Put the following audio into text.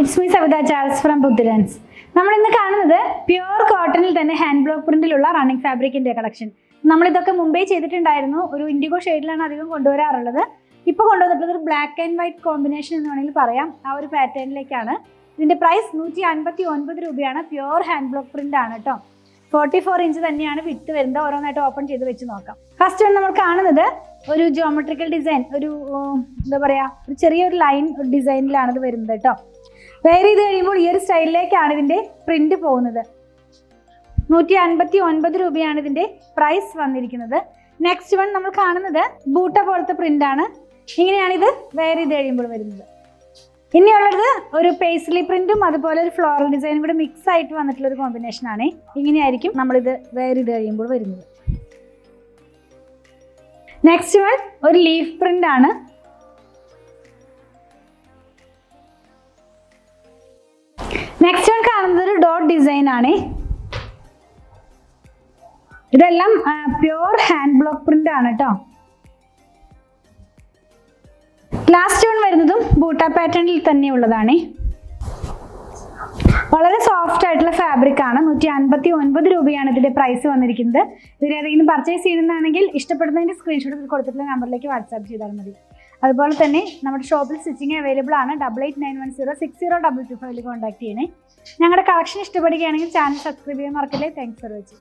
It's me Savitha Charles from ബുദ്ധിലൻസ്. നമ്മൾ ഇന്ന് കാണുന്നത് പ്യുവർ കോട്ടണിൽ തന്നെ ഹാൻഡ് ബ്ലോക്ക് പ്രിന്റിലുള്ള റണ്ണിങ് ഫാബ്രിക്കിന്റെ കളക്ഷൻ. നമ്മളിതൊക്കെ മുമ്പേ ചെയ്തിട്ടുണ്ടായിരുന്നു. ഒരു ഇൻഡിഗോ ഷെയ്ഡിലാണ് അധികം കൊണ്ടുവരാറുള്ളത്. ഇപ്പോൾ കൊണ്ടുവന്നിട്ടുള്ളത് ഒരു ബ്ലാക്ക് ആൻഡ് വൈറ്റ് കോമ്പിനേഷൻ എന്ന് വേണമെങ്കിൽ പറയാം. ആ ഒരു പാറ്റേണിലേക്കാണ്. ഇതിന്റെ പ്രൈസ് 159 രൂപയാണ്. പ്യുവർ ഹാൻഡ് ബ്ലോക്ക് പ്രിന്റ് ആണ് കേട്ടോ. 44 ഇഞ്ച് തന്നെയാണ് വിട്ട് വരുന്നത്. ഓരോന്നായിട്ട് ഓപ്പൺ ചെയ്ത് വെച്ച് നോക്കാം. ഫസ്റ്റ് നമ്മൾ കാണുന്നത് ഒരു ജോമെട്രിക്കൽ ഡിസൈൻ, ഒരു എന്താ പറയാ, ഒരു ചെറിയൊരു ലൈൻ ഡിസൈനിലാണ് ഇത് വരുന്നത് കേട്ടോ. വെയർ ചെയ്ത് കഴിയുമ്പോൾ ഈ ഒരു സ്റ്റൈലിലേക്കാണ് ഇതിന്റെ പ്രിന്റ് പോകുന്നത്. 159 രൂപയാണ് ഇതിന്റെ പ്രൈസ് വന്നിരിക്കുന്നത്. നെക്സ്റ്റ് വൺ നമ്മൾ കാണുന്നത് ബൂട്ട പോലത്തെ പ്രിന്റ് ആണ്. ഇങ്ങനെയാണ് ഇത് വെയർ ചെയ്ത് കഴിയുമ്പോൾ വരുന്നത്. ഇനിയുള്ളത് ഒരു പേസ്ലി പ്രിന്റും അതുപോലെ ഒരു ഫ്ലോറൽ ഡിസൈനും കൂടെ മിക്സ് ആയിട്ട് വന്നിട്ടുള്ള ഒരു കോമ്പിനേഷൻ ആണ്. ഇങ്ങനെയായിരിക്കും നമ്മളിത് വെയർ ചെയ്ത് കഴിയുമ്പോൾ വരുന്നത്. നെക്സ്റ്റ് വൺ ഒരു ലീഫ് പ്രിന്റ് ആണ്. നെക്സ്റ്റ് വൺ കാണുന്നത് ഒരു ഡോട്ട് ഡിസൈൻ ആണ്. ഇതെല്ലാം പ്യുവർ ഹാൻഡ് ബ്ലോക്ക് പ്രിന്റ് ആണ് കേട്ടോ. ലാസ്റ്റ് വൺ വരുന്നതും ബൂട്ട പാറ്റേണിൽ തന്നെയുള്ളതാണ്. വളരെ സോഫ്റ്റ് ആയിട്ടുള്ള ഫാബ്രിക് ആണ്. 159 രൂപയാണ് ഇതിന്റെ പ്രൈസ് വന്നിരിക്കുന്നത്. ഇതിൽ ഏതെങ്കിലും പർച്ചേസ് ചെയ്യുന്നതാണെങ്കിൽ ഇഷ്ടപ്പെടുന്നതിന്റെ സ്ക്രീൻഷോട്ട് കൊടുത്തിട്ടുള്ള നമ്പറിലേക്ക് വാട്സാപ്പ് ചെയ്താൽ മതി. അതുപോലെ തന്നെ നമ്മുടെ ഷോപ്പിൽ സ്റ്റിച്ചിങ് അവൈലബിൾ ആണ്. 8891060225 കോൺടാക്ട് ചെയ്യണേ. ഞങ്ങളുടെ കളക്ഷൻ ഇഷ്ടപ്പെടുകയാണെങ്കിൽ ചാനൽ സബ്സ്ക്രൈബ് ചെയ്യാൻ മറക്കല്ലേ. Thanks for watching.